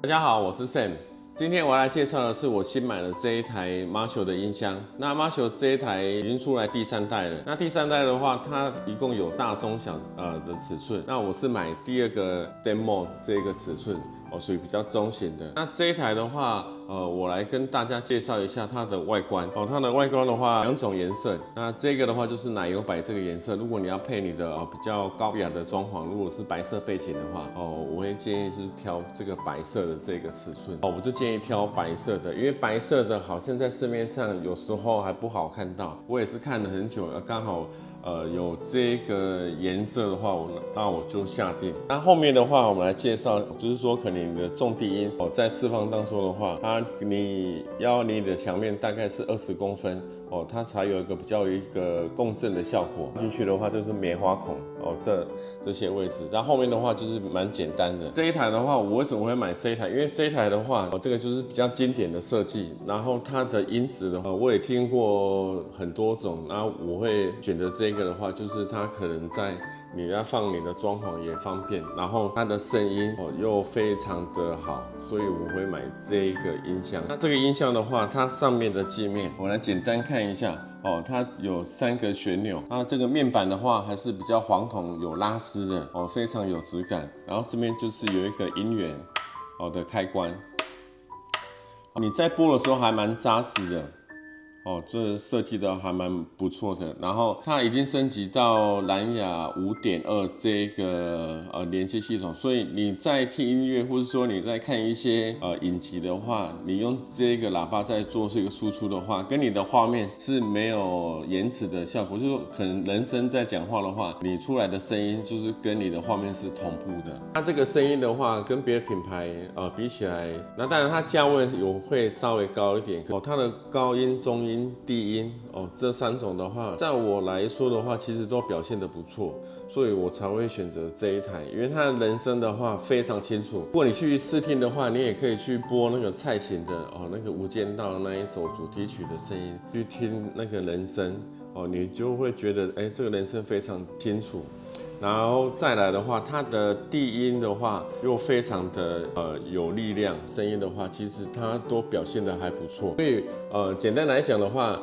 大家好，我是 Sam。今天我要来介绍的是我新买的这一台 Marshall 的音箱。那 Marshall 这一台已经出来第3代了。那第3代的话，它一共有大、中、小的尺寸。那我是买第2个 Demo 这个尺寸，属于比较中型的。那这一台的话，我来跟大家介绍一下它的外观。它的外观的话，2种颜色。那这个的话就是奶油白这个颜色。如果你要配你的比较高雅的装潢，如果是白色背景的话，我会建议就是挑这个白色的这个尺寸。我就建议挑白色的，因为白色的好像在市面上有时候还不好看到。我也是看了很久了，刚好有这个颜色的话，那我就下定。那后面的话，我们来介绍，就是说可能你的重低音在释放当中的话，你的墙面大概是20公分它才有一个共振的效果。进去的话就是棉花孔这些位置。然后后面的话就是蛮简单的。这一台的话，我为什么会买这一台？因为这一台的话，这个就是比较经典的设计。然后它的音质的话，我也听过很多种。然后我会选择这个的话，就是它可能在你要放你的装潢也方便，然后它的声音又非常的好，所以我会买这一个音箱。那这个音箱的话，它上面的界面我来简单看一下它有3个旋钮。那这个面板的话还是比较黄铜有拉丝的非常有质感。然后这边就是有一个音源的开关，你在播的时候还蛮扎实的。这设计的还蛮不错的。然后它已经升级到蓝牙 5.2 这个连接系统，所以你在听音乐或者说你在看一些影集的话，你用这个喇叭在做这个输出的话，跟你的画面是没有延迟的效果，就是可能人声在讲话的话，你出来的声音就是跟你的画面是同步的。它这个声音的话，跟别的品牌比起来，那当然它价位会稍微高一点它的高音、中音、低音这3种的话，在我来说的话，其实都表现得不错，所以我才会选择这一台。因为它的人声的话非常清楚。如果你去试听的话，你也可以去播那个蔡琴的那个《无间道》那一首主题曲的声音，去听那个人声你就会觉得这个人声非常清楚。然后再来的话，它的低音的话又非常的有力量，声音的话其实它都表现得还不错。所以简单来讲的话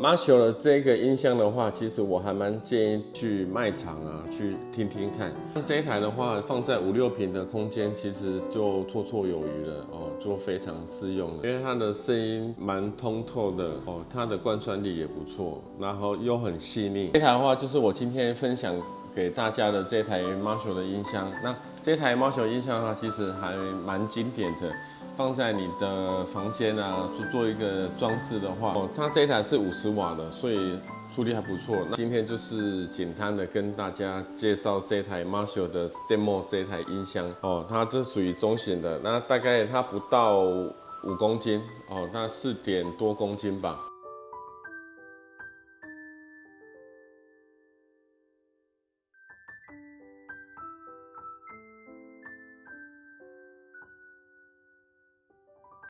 Marshall 的这个音箱的话，其实我还蛮建议去卖场去听听看。这一台的话放在5-6坪的空间，其实就绰绰有余了就非常适用了。因为它的声音蛮通透的它的贯穿力也不错，然后又很细腻。这台的话就是我今天分享给大家的这台 Marshall 的音箱。那这台 Marshall 音箱其实还蛮经典的，放在你的房间去做一个装饰的话它这一台是50瓦的，所以出力还不错。那今天就是简单的跟大家介绍这台 Marshall 的 Demo 这一台音箱它这属于中型的，那大概它不到5公斤那4点多公斤吧。